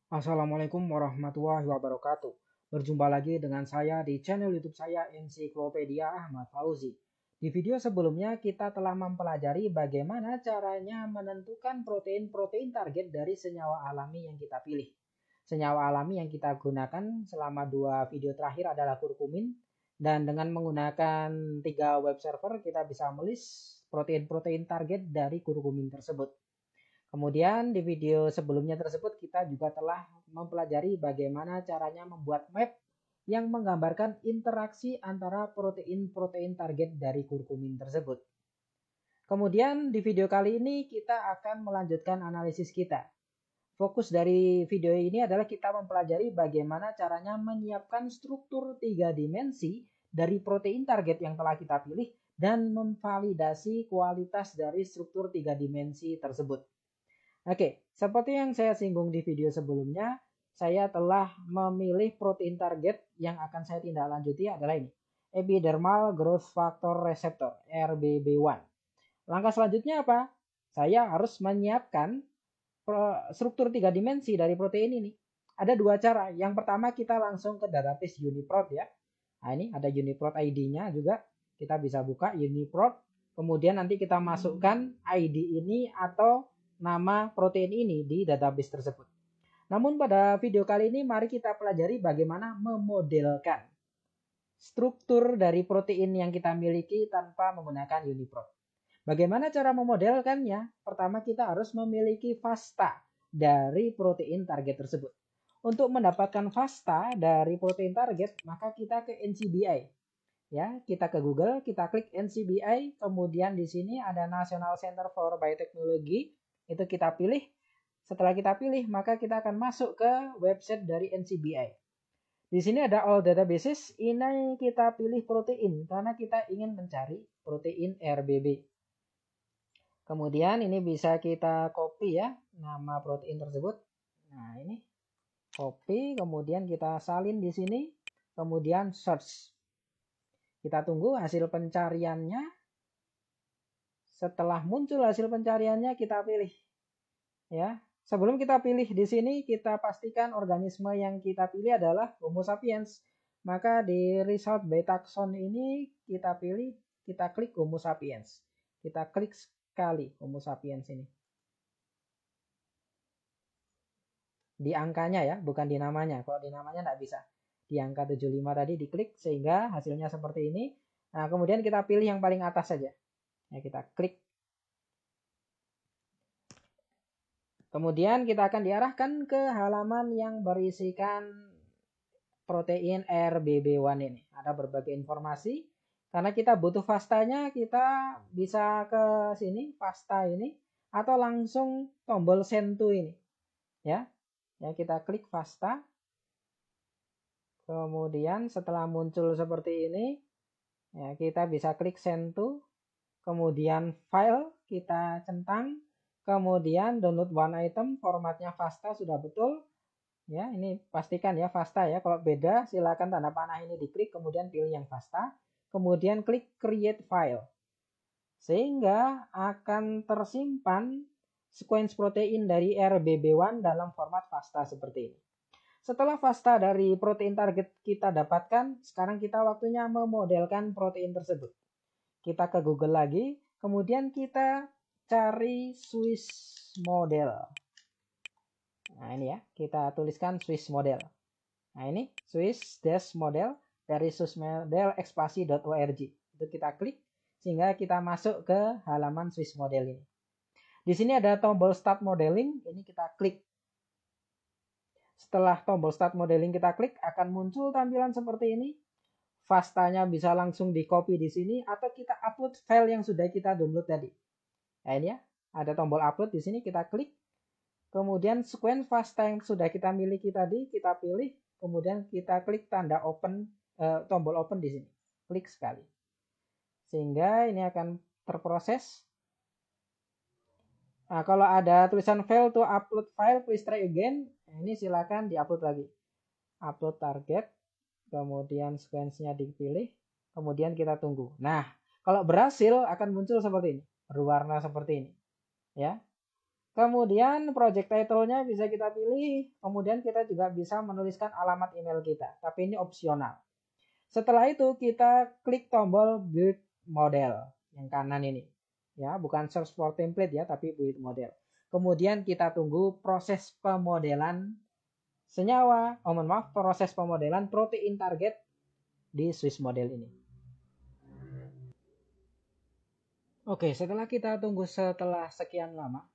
Assalamualaikum warahmatullahi wabarakatuh. Berjumpa lagi dengan saya di channel YouTube saya Ensiklopedia Ahmad Fauzi. Di video sebelumnya kita telah mempelajari bagaimana caranya menentukan protein-protein target dari senyawa alami yang kita pilih. Senyawa alami yang kita gunakan selama dua video terakhir adalah kurkumin, dan dengan menggunakan 3 web server kita bisa melist protein-protein target dari kurkumin tersebut. Kemudian di video sebelumnya tersebut kita juga telah mempelajari bagaimana caranya membuat map yang menggambarkan interaksi antara protein-protein target dari kurkumin tersebut. Kemudian di video kali ini kita akan melanjutkan analisis kita. Fokus dari video ini adalah kita mempelajari bagaimana caranya menyiapkan struktur 3 dimensi dari protein target yang telah kita pilih dan memvalidasi kualitas dari struktur 3 dimensi tersebut. Oke, seperti yang saya singgung di video sebelumnya, saya telah memilih protein target yang akan saya tindak lanjuti adalah ini. Epidermal Growth Factor Receptor, RBB1. Langkah selanjutnya apa? Saya harus menyiapkan struktur 3 dimensi dari protein ini. Ada dua cara. Yang pertama kita langsung ke database UniProt ya. Nah ini ada UniProt ID-nya juga. Kita bisa buka UniProt. Kemudian nanti kita masukkan ID ini atau nama protein ini di database tersebut. Namun pada video kali ini mari kita pelajari bagaimana memodelkan struktur dari protein yang kita miliki tanpa menggunakan UniProt. Bagaimana cara memodelkannya? Pertama kita harus memiliki FASTA dari protein target tersebut. Untuk mendapatkan FASTA dari protein target, maka kita ke NCBI. Ya, kita ke Google, kita klik NCBI, kemudian di sini ada National Center for Biotechnology. Itu kita pilih. Setelah kita pilih, maka kita akan masuk ke website dari NCBI. Di sini ada all databases. Ini kita pilih protein karena kita ingin mencari protein RBB. Kemudian ini bisa kita copy ya, nama protein tersebut. Nah, ini copy, kemudian kita salin di sini, kemudian search. Kita tunggu hasil pencariannya. Setelah muncul hasil pencariannya kita pilih. Ya, sebelum kita pilih di sini kita pastikan organisme yang kita pilih adalah Homo sapiens. Maka di result by taxon ini kita pilih, kita klik Homo sapiens. Kita klik sekali Homo sapiens ini. Di angkanya ya, bukan di namanya. Kalau di namanya nggak bisa. Di angka 75 tadi diklik sehingga hasilnya seperti ini. Nah, kemudian kita pilih yang paling atas saja. Ya, kita klik. Kemudian kita akan diarahkan ke halaman yang berisikan protein RBB1 ini. Ada berbagai informasi. Karena kita butuh FASTA-nya, kita bisa ke sini, FASTA ini, atau langsung tombol send to ini. Ya, kita klik FASTA. Kemudian setelah muncul seperti ini, ya kita bisa klik send to. Kemudian file kita centang, kemudian download one item, formatnya FASTA sudah betul. Ya, ini pastikan ya FASTA ya. Kalau beda silakan tanda panah ini diklik, kemudian pilih yang FASTA, kemudian klik create file. Sehingga akan tersimpan sequence protein dari RBB1 dalam format FASTA seperti ini. Setelah FASTA dari protein target kita dapatkan, sekarang kita waktunya memodelkan protein tersebut. Kita ke Google lagi, kemudian kita cari Swiss model. Nah ini ya, kita tuliskan Swiss model. Nah ini Swiss dash model dari swissmodelexpasi.org. Itu kita klik sehingga kita masuk ke halaman Swiss model ini. Di sini ada tombol start modeling, ini kita klik. Setelah tombol start modeling kita klik, akan muncul tampilan seperti ini. FASTA-nya bisa langsung di copy di sini atau kita upload file yang sudah kita download tadi. Nah ini ya, ada tombol upload di sini, kita klik. Kemudian sequence FASTA yang sudah kita miliki tadi kita pilih, kemudian kita klik tanda open, tombol open di sini. Klik sekali. Sehingga ini akan terproses. Nah, kalau ada tulisan fail to upload file, please try again. Nah, ini silakan diupload lagi. Upload target. Kemudian sequence-nya dipilih, kemudian kita tunggu. Nah, kalau berhasil akan muncul seperti ini, berwarna seperti ini. Ya. Kemudian project title-nya bisa kita pilih. Kemudian kita juga bisa menuliskan alamat email kita. Tapi ini opsional. Setelah itu kita klik tombol build model yang kanan ini. Ya, bukan search for template ya, tapi build model. Kemudian kita tunggu proses pemodelan senyawa, proses pemodelan protein target di Swiss model ini. Oke, setelah kita tunggu setelah sekian lama,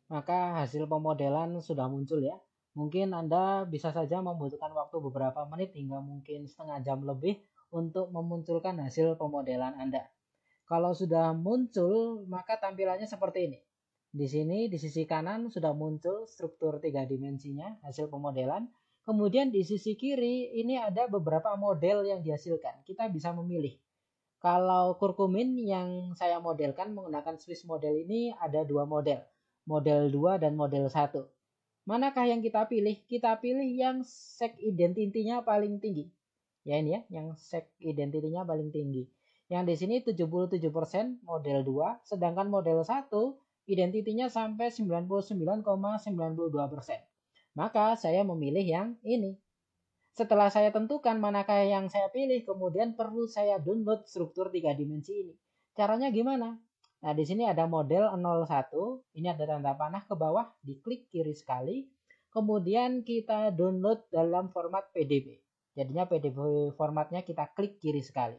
maka hasil pemodelan sudah muncul ya. Mungkin Anda bisa saja membutuhkan waktu beberapa menit hingga mungkin setengah jam lebih untuk memunculkan hasil pemodelan Anda. Kalau sudah muncul, maka tampilannya seperti ini. Di sini di sisi kanan sudah muncul struktur 3 dimensinya, hasil pemodelan. Kemudian di sisi kiri ini ada beberapa model yang dihasilkan. Kita bisa memilih. Kalau kurkumin yang saya modelkan menggunakan Swiss model ini ada 2 model. Model 2 dan model 1. Manakah yang kita pilih? Kita pilih yang seg identity-nya paling tinggi. Ya ini ya, yang seg identity-nya paling tinggi. Yang di sini 77% model 2, sedangkan model 1 identity-nya sampai 99,92%. Maka saya memilih yang ini. Setelah saya tentukan manakah yang saya pilih, kemudian perlu saya download struktur 3 dimensi ini. Caranya gimana? Nah, di sini ada model 01, ini ada tanda panah ke bawah, diklik kiri sekali. Kemudian kita download dalam format PDB. Jadinya PDB formatnya kita klik kiri sekali.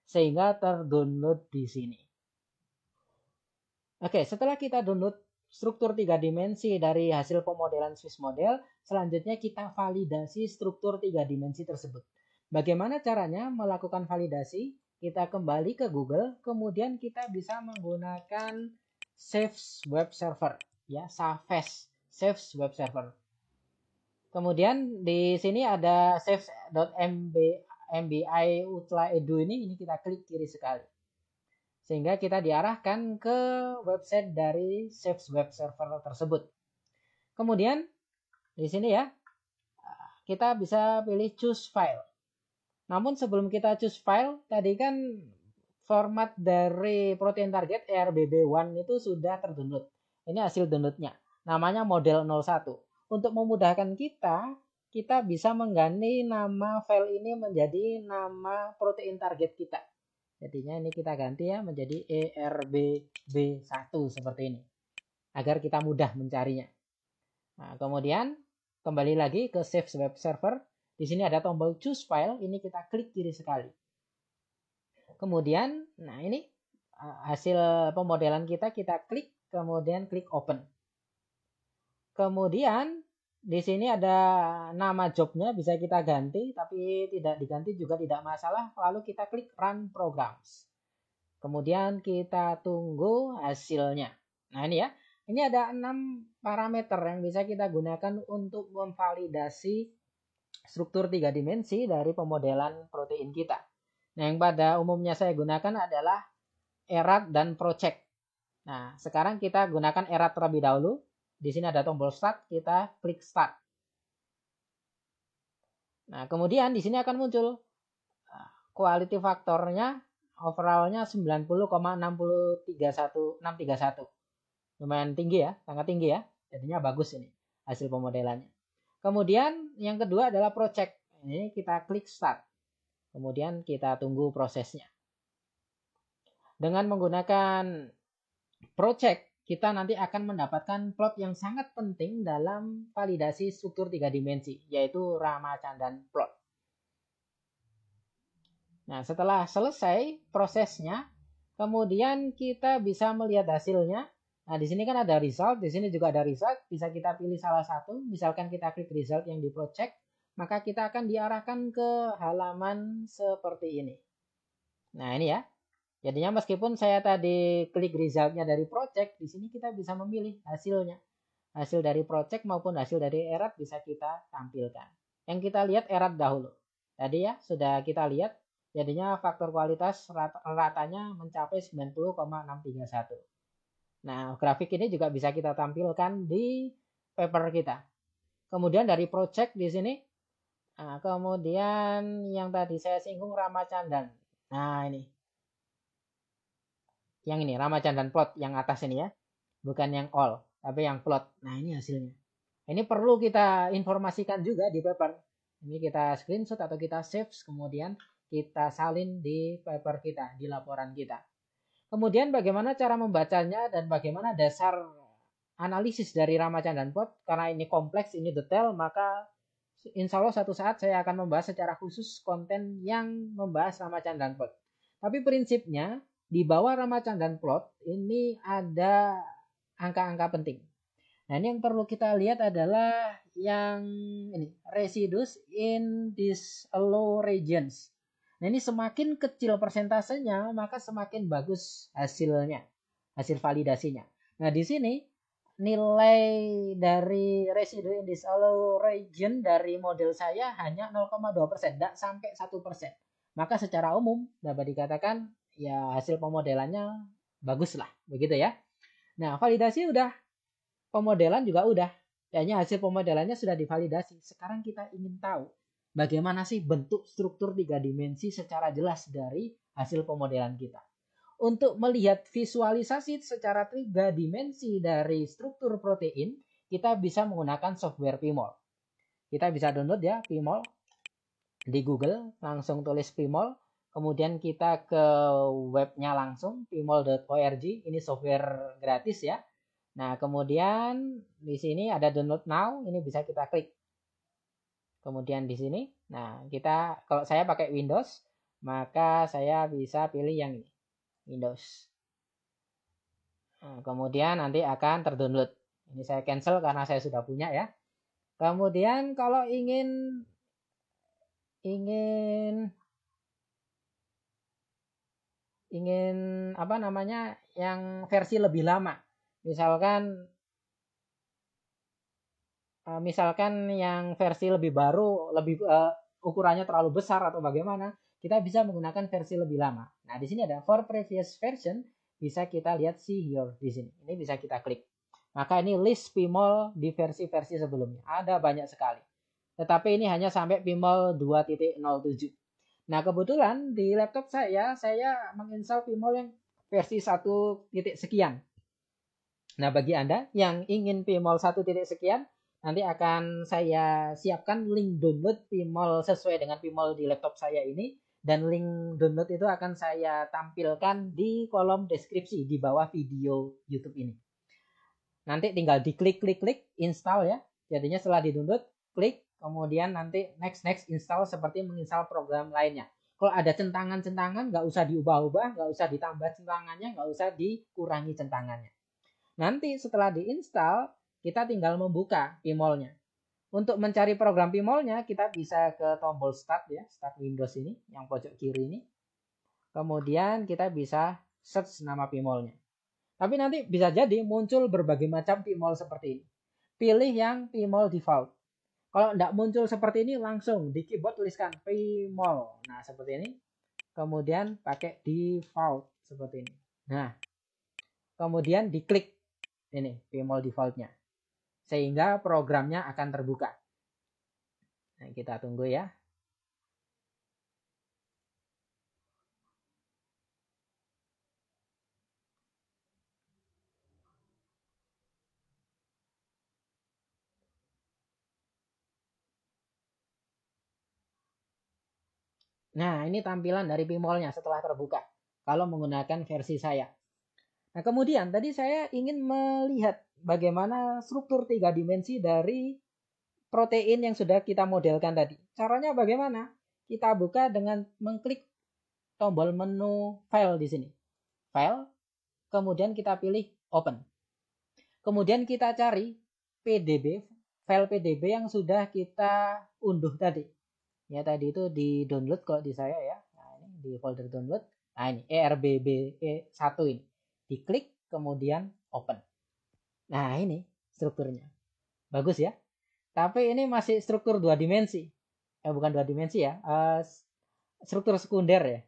Sehingga terdownload di sini. Oke, setelah kita download struktur 3 dimensi dari hasil pemodelan Swiss model, selanjutnya kita validasi struktur 3 dimensi tersebut. Bagaimana caranya melakukan validasi? Kita kembali ke Google, kemudian kita bisa menggunakan Saves Web Server, ya, Saves Web Server. Kemudian di sini ada saves.mbi utla edu ini kita klik kiri sekali. Sehingga kita diarahkan ke website dari Saves Web Server tersebut. Kemudian di sini ya, kita bisa pilih choose file. Namun sebelum kita choose file, tadi kan format dari protein target ERBB1 itu sudah terdownload. Ini hasil downloadnya. Namanya model 01. Untuk memudahkan kita bisa mengganti nama file ini menjadi nama protein target kita. Jadinya ini kita ganti ya menjadi ERBB1 seperti ini. Agar kita mudah mencarinya. Nah, kemudian kembali lagi ke Save Web Server. Di sini ada tombol Choose File. Ini kita klik kiri sekali. Kemudian, nah ini hasil pemodelan kita klik, kemudian klik Open. Kemudian di sini ada nama jobnya bisa kita ganti, tapi tidak diganti juga tidak masalah. Lalu kita klik Run Programs. Kemudian kita tunggu hasilnya. Nah ini ya, ini ada 6 parameter yang bisa kita gunakan untuk memvalidasi struktur 3 dimensi dari pemodelan protein kita. Nah yang pada umumnya saya gunakan adalah erat dan project. Nah sekarang kita gunakan erat terlebih dahulu. Di sini ada tombol Start, kita klik Start. Nah, kemudian di sini akan muncul quality faktornya, overallnya 90,631. Lumayan tinggi ya, sangat tinggi ya. Jadinya bagus ini hasil pemodelannya. Kemudian yang kedua adalah project. Ini kita klik Start. Kemudian kita tunggu prosesnya. Dengan menggunakan project, kita nanti akan mendapatkan plot yang sangat penting dalam validasi struktur 3 dimensi, yaitu Ramachandran plot. Nah, setelah selesai prosesnya, kemudian kita bisa melihat hasilnya. Nah, di sini kan ada result, di sini juga ada result, bisa kita pilih salah satu. Misalkan kita klik result yang di project, maka kita akan diarahkan ke halaman seperti ini. Nah, ini ya. Jadinya meskipun saya tadi klik resultnya dari project, di sini kita bisa memilih hasilnya. Hasil dari project maupun hasil dari erat bisa kita tampilkan. Yang kita lihat erat dahulu. Tadi ya sudah kita lihat, jadinya faktor kualitas ratanya mencapai 90,631. Nah, grafik ini juga bisa kita tampilkan di paper kita. Kemudian dari project di sini, nah, kemudian yang tadi saya singgung Ramachandran. Nah, ini. Yang ini Ramachandran plot yang atas ini ya, bukan yang all. tapi yang plot. Nah, ini hasilnya. Ini perlu kita informasikan juga di paper. Ini kita screenshot atau kita save, kemudian kita salin di paper kita, di laporan kita. Kemudian bagaimana cara membacanya dan bagaimana dasar analisis dari Ramacan dan plot. Karena ini kompleks, ini detail, maka insya Allah suatu saat saya akan membahas secara khusus konten yang membahas Ramacan dan plot. Tapi prinsipnya di bawah Ramacan dan plot ini ada angka-angka penting. Nah, ini yang perlu kita lihat adalah yang ini, residues in disallowed regions. Nah, ini semakin kecil persentasenya, maka semakin bagus hasilnya, hasil validasinya. Nah, di sini nilai dari residu in disallowed region dari model saya hanya 0,2%, tidak sampai 1%. Maka secara umum dapat dikatakan ya hasil pemodelannya bagus lah, begitu ya. Nah, validasi udah, pemodelan juga udah, kayaknya hasil pemodelannya sudah divalidasi. Sekarang kita ingin tahu bagaimana sih bentuk struktur 3 dimensi secara jelas dari hasil pemodelan kita. Untuk melihat visualisasi secara 3 dimensi dari struktur protein, kita bisa menggunakan software PMOL. Kita bisa download ya PMOL di Google, langsung tulis PMOL, kemudian kita ke webnya langsung pmol.org. Ini software gratis ya. Nah, kemudian di sini ada download now, ini bisa kita klik. Kemudian di sini, nah kita, kalau saya pakai Windows, maka saya bisa pilih yang ini, Windows. Nah, kemudian nanti akan terdownload. Ini saya cancel karena saya sudah punya ya. Kemudian kalau ingin apa namanya, yang versi lebih lama, misalkan yang versi lebih baru, lebih ukurannya terlalu besar atau bagaimana, kita bisa menggunakan versi lebih lama. Nah, di sini ada for previous version, bisa kita lihat see here di sini. Ini bisa kita klik. Maka ini list PMOL di versi-versi sebelumnya. Ada banyak sekali. Tetapi ini hanya sampai PMOL 2.07. Nah, kebetulan di laptop saya menginstal PMOL yang versi 1 titik sekian. Nah, bagi Anda yang ingin PMOL 1 titik sekian, nanti akan saya siapkan link download PMOL sesuai dengan PMOL di laptop saya ini. Dan link download itu akan saya tampilkan di kolom deskripsi di bawah video YouTube ini. Nanti tinggal diklik install ya. Jadinya setelah di-download, klik, kemudian nanti next install seperti menginstal program lainnya. Kalau ada centangan-centangan, nggak usah diubah-ubah, nggak usah ditambah centangannya, nggak usah dikurangi centangannya. Nanti setelah diinstal, kita tinggal membuka PMOL-nya. Untuk mencari program PMOL-nya, kita bisa ke tombol Start ya, Start Windows ini, yang pojok kiri ini. Kemudian kita bisa search nama PMOL-nya. Tapi nanti bisa jadi muncul berbagai macam PMOL seperti ini. Pilih yang PMOL default. Kalau tidak muncul seperti ini, langsung di keyboard tuliskan PMOL. Nah, seperti ini. Kemudian pakai default seperti ini. Nah, kemudian diklik ini PMOL defaultnya. Sehingga programnya akan terbuka. Nah, kita tunggu ya. Nah, ini tampilan dari PMOL-nya setelah terbuka. Kalau menggunakan versi saya. Nah, kemudian tadi saya ingin melihat bagaimana struktur 3 dimensi dari protein yang sudah kita modelkan tadi. Caranya bagaimana? Kita buka dengan mengklik tombol menu file di sini. File, kemudian kita pilih open. Kemudian kita cari PDB, file PDB yang sudah kita unduh tadi. Ya, tadi itu di download kalau di saya ya. Nah, ini di folder download. Nah, ini ERBBE1 ini. Diklik, kemudian open. Nah, ini strukturnya. Bagus ya. Tapi ini masih struktur 2 dimensi. Bukan 2 dimensi ya. Struktur sekunder ya.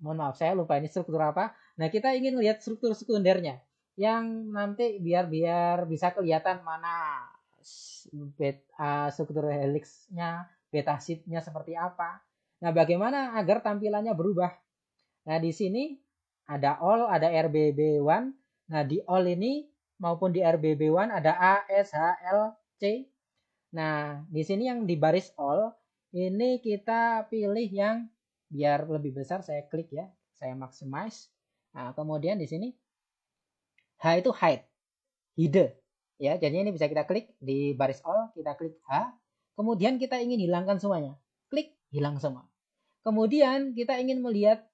Mohon maaf, saya lupa ini struktur apa. Nah, kita ingin lihat struktur sekundernya. Yang nanti biar bisa kelihatan mana struktur helixnya, beta sheet-nya seperti apa. Nah, bagaimana agar tampilannya berubah? Nah, di sini ada all, ada RBB1. Nah, di all ini maupun di RBB1 ada A, S, H, L, C. Nah, di sini yang di baris all ini kita pilih yang biar lebih besar, saya klik ya, saya maximize. Nah, kemudian di sini H itu hide ya. Jadi ini bisa kita klik di baris all, kita klik H. Kemudian kita ingin hilangkan semuanya. Klik hilang semua. Kemudian kita ingin melihat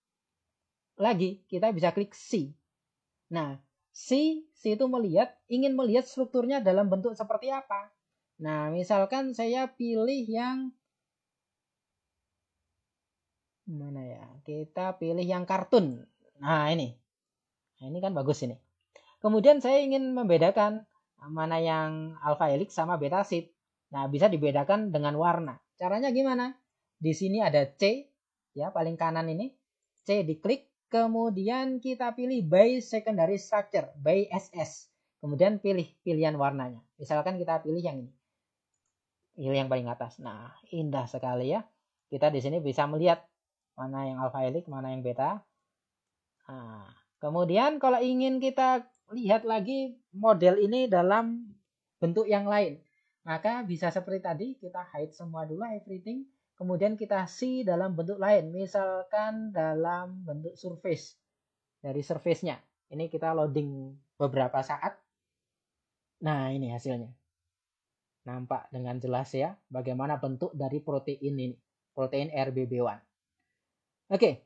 lagi, kita bisa klik C. Nah, C itu ingin melihat strukturnya dalam bentuk seperti apa. Nah, misalkan saya pilih yang mana ya? Kita pilih yang kartun. Nah, ini. Nah, ini kan bagus ini. Kemudian saya ingin membedakan mana yang alpha helix sama beta sheet. Nah, bisa dibedakan dengan warna. Caranya gimana? Di sini ada C, ya paling kanan ini. C diklik, kemudian kita pilih by secondary structure, by SS. Kemudian pilih pilihan warnanya. Misalkan kita pilih yang ini. Pilih yang paling atas. Nah, indah sekali ya. Kita di sini bisa melihat mana yang alpha helix, mana yang beta. Nah, kemudian kalau ingin kita lihat lagi model ini dalam bentuk yang lain, maka bisa seperti tadi, kita hide semua dulu everything, kemudian kita see dalam bentuk lain, misalkan dalam bentuk surface, dari surface-nya. Ini kita loading beberapa saat. Nah, ini hasilnya. Nampak dengan jelas ya bagaimana bentuk dari protein ini, protein RBB1. Oke.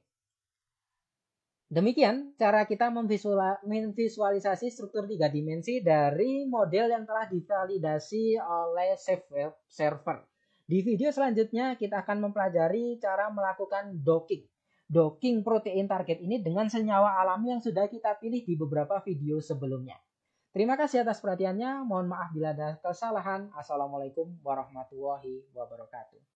Demikian cara kita memvisualisasi struktur 3 dimensi dari model yang telah divalidasi oleh server. Di video selanjutnya kita akan mempelajari cara melakukan docking protein target ini dengan senyawa alami yang sudah kita pilih di beberapa video sebelumnya. Terima kasih atas perhatiannya. Mohon maaf bila ada kesalahan. Assalamualaikum warahmatullahi wabarakatuh.